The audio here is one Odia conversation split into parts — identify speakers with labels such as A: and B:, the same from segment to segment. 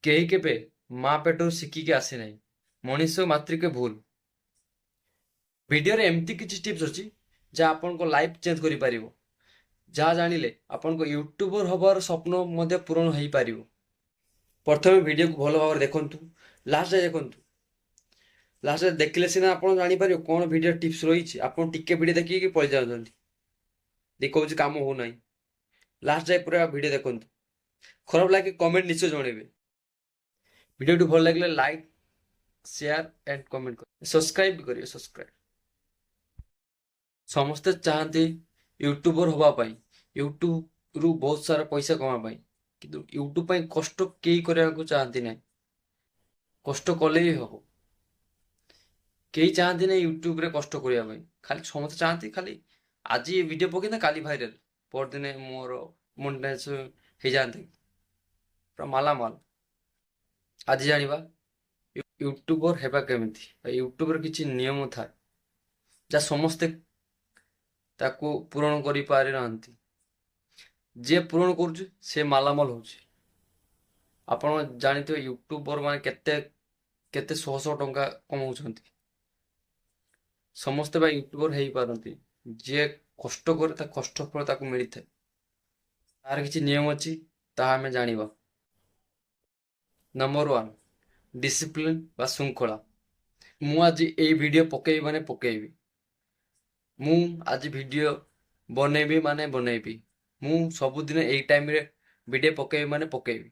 A: କେହି କେବେ ମା ପେଟରୁ ଶିଖିକି ଆସେ ନାହିଁ। ମଣିଷ ମାତ୍ରିକେ ଭୁଲ। ଭିଡିଓରେ ଏମିତି କିଛି ଟିପ୍ସ ଅଛି ଯାହା ଆପଣଙ୍କ ଲାଇଫ ଚେଞ୍ଜ କରିପାରିବ। ଯାହା ଜାଣିଲେ ଆପଣଙ୍କ ୟୁଟ୍ୟୁବର ହବାର ସ୍ୱପ୍ନ ମଧ୍ୟ ପୂରଣ ହେଇପାରିବ। ପ୍ରଥମେ ଭିଡିଓକୁ ଭଲ ଭାବରେ ଦେଖନ୍ତୁ, ଲାଷ୍ଟ ଯାଏ ଦେଖନ୍ତୁ। ଲାଷ୍ଟ ଯାଏ ଦେଖିଲେ ସିନା ଆପଣ ଜାଣିପାରିବେ କ'ଣ ଭିଡିଓ ଟିପ୍ସ ରହିଛି। ଆପଣ ଟିକେ ଭିଡିଓ ଦେଖିକି ପଳେଇ ଯାଉଛନ୍ତି, ଦେଖଉଛି କାମ ହଉନାହିଁ। ଲାଷ୍ଟ ଯାଏ ପୁରା ଭିଡିଓ ଦେଖନ୍ତୁ। ଖରାପ ଲାଗେ କମେଣ୍ଟ ନିଶ୍ଚୟ ଜଣେଇବେ। ଭିଡିଓଟି ଭଲ ଲାଗିଲେ ଲାଇକ୍, ସେୟାର ଆଣ୍ଡ କମେଣ୍ଟ କରିବେ। ସବସ୍କ୍ରାଇବ ବି କରିବେ। ସବସ୍କ୍ରାଇବ। ସମସ୍ତେ ଚାହାନ୍ତି ୟୁଟ୍ୟୁବର ହବା ପାଇଁ, ୟୁଟ୍ୟୁବରୁ ବହୁତ ସାରା ପଇସା କମାଇବା ପାଇଁ। କିନ୍ତୁ ୟୁଟ୍ୟୁବ ପାଇଁ କଷ୍ଟ କେହି କରିବାକୁ ଚାହାନ୍ତି ନାହିଁ। କଷ୍ଟ କଲେ ହିଁ ହବ। କେହି ଚାହାନ୍ତି ନାହିଁ ୟୁଟ୍ୟୁବରେ କଷ୍ଟ କରିବା ପାଇଁ। ଖାଲି ସମସ୍ତେ ଚାହାନ୍ତି ଖାଲି ଆଜି ଭିଡିଓ ପକେଇନା କାଲି ଭାଇରାଲ, ପରଦିନେ ମୋର ମନିଟାଇଜ ହେଇଯାଆନ୍ତି, ପୁରା ମାଲାମାଲ। ଆଜି ଜାଣିବା ୟୁଟ୍ୟୁବର ହେବା କେମିତି। ୟୁଟ୍ୟୁବର କିଛି ନିୟମ ଥାଏ ଯାହା ସମସ୍ତେ ତାକୁ ପୂରଣ କରିପାରିନାହାନ୍ତି। ଯିଏ ପୂରଣ କରୁଛି ସେ ମାଲାମାଲ ହଉଛି। ଆପଣ ଜାଣିଥିବେ ୟୁଟ୍ୟୁବର ମାନେ କେତେ କେତେ ଶହ ଶହ ଟଙ୍କା କମାଉଛନ୍ତି। ସମସ୍ତେ ବା ୟୁଟ୍ୟୁବର ହେଇପାରନ୍ତି। ଯିଏ କଷ୍ଟ କରେ ତା କଷ୍ଟ ଫଳ ତାକୁ ମିଳିଥାଏ। ତାର କିଛି ନିୟମ ଅଛି, ତାହା ଆମେ ଜାଣିବା। ନମ୍ବର 1, ଡିସିପ୍ଲିନ ବା ଶୃଙ୍ଖଳା। ମୁଁ ଆଜି ଏଇ ଭିଡିଓ ପକେଇବି ମାନେ ପକେଇବି। ମୁଁ ଆଜି ଭିଡିଓ ବନେଇବି ମାନେ ବନେଇବି। ମୁଁ ସବୁଦିନ ଏଇ ଟାଇମରେ ଭିଡିଓ ପକେଇବି ମାନେ ପକେଇବି।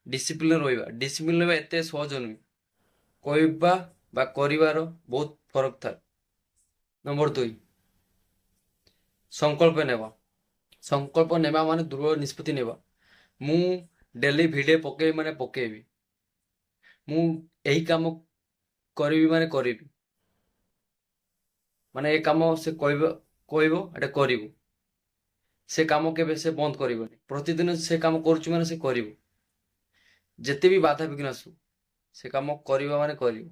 A: ଡିସିପ୍ଲିନ ରହିବା। ଡିସିପ୍ଲିନ ରହିବା ଏତେ ସହଜ ନୁହେଁ। କହିବା ବା କରିବାର ବହୁତ ଫରକ ଥାଏ। ନମ୍ବର 2, ସଂକଳ୍ପ ନେବା। ସଂକଳ୍ପ ନେବା ମାନେ ଦୃଢ଼ ନିଷ୍ପତ୍ତି ନେବା। ମୁଁ ଡେଲି ଭିଡିଓ ପକେଇବି ମାନେ ପକେଇବି। ମୁଁ ଏହି କାମ କରିବି ମାନେ କରିବି। ମାନେ ଏ କାମ ସେ କହିବ କହିବ ଏଟା କରିବୁ। ସେ କାମ କେବେ ସେ ବନ୍ଦ କରିବନି। ପ୍ରତିଦିନ ସେ କାମ କରୁଛି ମାନେ ସେ କରିବ। ଯେତେ ବି ବାଧାବିଘ୍ନ ଆସୁ ସେ କାମ କରିବା ମାନେ କରିବ।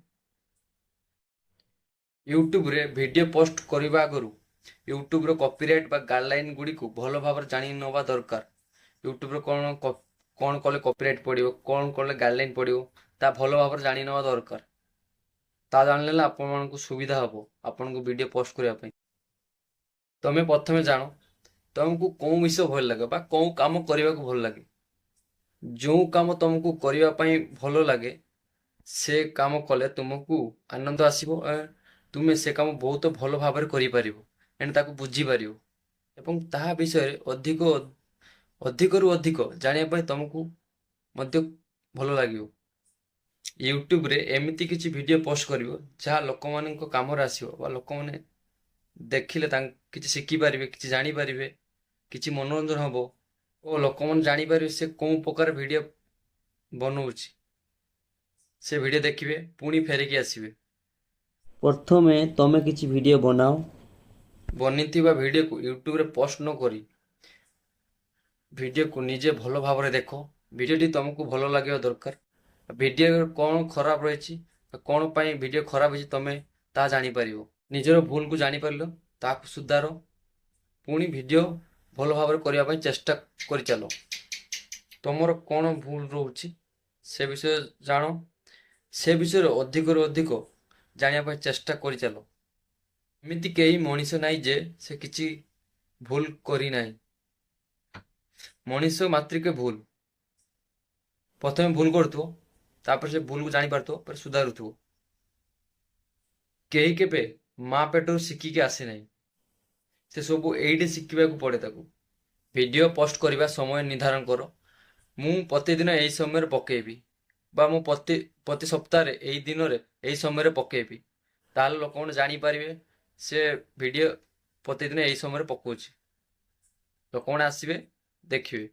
A: ୟୁଟ୍ୟୁବରେ ଭିଡିଓ ପୋଷ୍ଟ କରିବା ଆଗରୁ ୟୁଟ୍ୟୁବର କପିରାଇଟ୍ ବା ଗାଇଡଲାଇନ୍ ଗୁଡ଼ିକୁ ଭଲ ଭାବରେ ଜାଣି ନେବା ଦରକାର। ୟୁଟ୍ୟୁବରେ କ'ଣ କଲେ କପିରାଇଟ୍ ପଡ଼ିବ, କ'ଣ କଲେ ଗାଇଡଲାଇନ୍ ପଡ଼ିବ, ତା ଭଲ ଭାବରେ ଜାଣି ନେବା ଦରକାର। ତା ଜାଣିଲେ ଆପଣମାନଙ୍କୁ ସୁବିଧା ହବ ଆପଣଙ୍କୁ ଭିଡିଓ ପୋଷ୍ଟ କରିବା ପାଇଁ। ତମେ ପ୍ରଥମେ ଜାଣ ତମକୁ କୋଉ ବିଷୟ ଭଲ ଲାଗେ ବା କୋଉ କାମ କରିବାକୁ ଭଲ ଲାଗେ। ଯେଉଁ କାମ ତମକୁ କରିବା ପାଇଁ ଭଲ ଲାଗେ ସେ କାମ କଲେ ତୁମକୁ ଆନନ୍ଦ ଆସିବ। ତୁମେ ସେ କାମ ବହୁତ ଭଲ ଭାବରେ କରିପାରିବ ଏଣ୍ଡ ତାକୁ ବୁଝିପାରିବ ଏବଂ ତାହା ବିଷୟରେ ଅଧିକରୁ ଅଧିକ ଜାଣିବା ପାଇଁ ତମକୁ ମଧ୍ୟ ଭଲ ଲାଗିବ। ୟୁଟ୍ୟୁବରେ ଏମିତି କିଛି ଭିଡିଓ ପୋଷ୍ଟ କରିବ ଯାହା ଲୋକମାନଙ୍କ କାମରେ ଆସିବ ବା ଲୋକମାନେ ଦେଖିଲେ କିଛି ଶିଖିପାରିବେ, କିଛି ଜାଣିପାରିବେ, କିଛି ମନୋରଞ୍ଜନ ହବ ଓ ଲୋକମାନେ ଜାଣିପାରିବେ ସେ କୋଉ ପ୍ରକାର ଭିଡିଓ ବନଉଛି। ସେ ଭିଡିଓ ଦେଖିବେ ପୁଣି ଫେରିକି ଆସିବେ।
B: ପ୍ରଥମେ ତମେ କିଛି ଭିଡ଼ିଓ ବନାଅ।
A: ବନିଥିବା ଭିଡିଓକୁ ୟୁଟ୍ୟୁବରେ ପୋଷ୍ଟ ନ କରି ଭିଡିଓକୁ ନିଜେ ଭଲ ଭାବରେ ଦେଖ। ଭିଡିଓଟି ତମକୁ ଭଲ ଲାଗିବା ଦରକାର। ଭିଡିଓ କ'ଣ ଖରାପ ରହିଛି, କ'ଣ ପାଇଁ ଭିଡିଓ ଖରାପ ହେଇଛି ତମେ ତାହା ଜାଣିପାରିବ। ନିଜର ଭୁଲକୁ ଜାଣିପାରିଲ ତାହାକୁ ସୁଧାର। ପୁଣି ଭିଡିଓ ଭଲ ଭାବରେ କରିବା ପାଇଁ ଚେଷ୍ଟା କରିଚାଲ। ତମର କ'ଣ ଭୁଲ ରହୁଛି ସେ ବିଷୟରେ ଜାଣ। ସେ ବିଷୟରେ ଅଧିକରୁ ଅଧିକ ଜାଣିବା ପାଇଁ ଚେଷ୍ଟା କରିଚାଲ। ଏମିତି କେହି ମଣିଷ ନାହିଁ ଯେ ସେ କିଛି ଭୁଲ କରିନାହିଁ। ମଣିଷ ମାତ୍ରିକେ ଭୁଲ। ପ୍ରଥମେ ଭୁଲ କରୁଥିବ, ତାପରେ ସେ ଭୁଲକୁ ଜାଣିପାରୁଥିବ, ପରେ ସୁଧାରୁଥିବ। କେହି କେବେ ମା ପେଟରୁ ଶିଖିକି ଆସେ ନାହିଁ। ସେ ସବୁ ଏଇଠି ଶିଖିବାକୁ ପଡେ ତାକୁ। ଭିଡିଓ ପୋଷ୍ଟ କରିବା ସମୟ ନିର୍ଦ୍ଧାରଣ କର। ମୁଁ ପ୍ରତିଦିନ ଏଇ ସମୟରେ ପକେଇବି ବା ମୁଁ ପ୍ରତି ସପ୍ତାହରେ ଏଇ ଦିନରେ ଏଇ ସମୟରେ ପକେଇବି। ତାହେଲେ ଲୋକମାନେ ଜାଣିପାରିବେ ସେ ଭିଡିଓ ପ୍ରତିଦିନ ଏଇ ସମୟରେ ପକଉଛି। ଲୋକମାନେ ଆସିବେ, ଦେଖିବେ।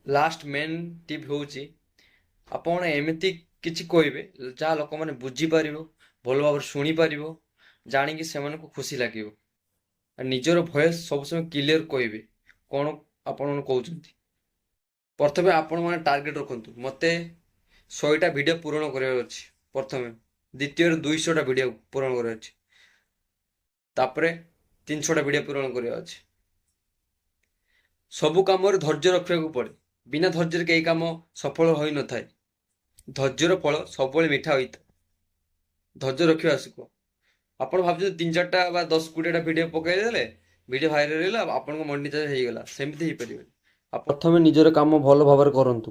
A: ଲାଷ୍ଟ ମେନ୍ ଟିପ୍ ହେଉଛି ଆପଣ ଏମିତି କିଛି କହିବେ ଯାହା ଲୋକମାନେ ବୁଝିପାରିବ, ଭଲ ଭାବରେ ଶୁଣିପାରିବ, ଜାଣିକି ସେମାନଙ୍କୁ ଖୁସି ଲାଗିବ। ଆଉ ନିଜର ଭଏସ୍ ସବୁ ସମୟ କ୍ଲିୟର କହିବେ କ'ଣ ଆପଣ କହୁଛନ୍ତି। ପ୍ରଥମେ ଆପଣମାନେ ଟାର୍ଗେଟ ରଖନ୍ତୁ। ମୋତେ 100ଟା ଭିଡିଓ ପୂରଣ କରିବାର ଅଛି ପ୍ରଥମେ। ଦ୍ୱିତୀୟରେ 200ଟା ଭିଡିଓ ପୂରଣ କରିବାର ଅଛି। ତାପରେ 300ଟା ଭିଡିଓ ପୂରଣ କରିବାର ଅଛି। ସବୁ କାମରେ ଧୈର୍ଯ୍ୟ ରଖିବାକୁ ପଡେ। ବିନା ଧୈର୍ଯ୍ୟରେ କେହି କାମ ସଫଳ ହୋଇନଥାଏ। ଧୈର୍ଯ୍ୟର ଫଳ ସବୁବେଳେ ମିଠା ହୋଇଥାଏ। ଧୈର୍ଯ୍ୟ ରଖିବା ଶିଖ। ଆପଣ ଭାବୁଛନ୍ତି 3-4ଟା ବା 10-20ଟା ଭିଡ଼ିଓ ପକେଇଦେଲେ ଭିଡ଼ିଓ ଭାଇରାଲ ହେଇଗଲା ଆପଣଙ୍କ ମନିଟାଇଜ୍ ହେଇଗଲା, ସେମିତି ହେଇପାରିବନି। ଆପଣ ପ୍ରଥମେ ନିଜର କାମ ଭଲ ଭାବରେ କରନ୍ତୁ।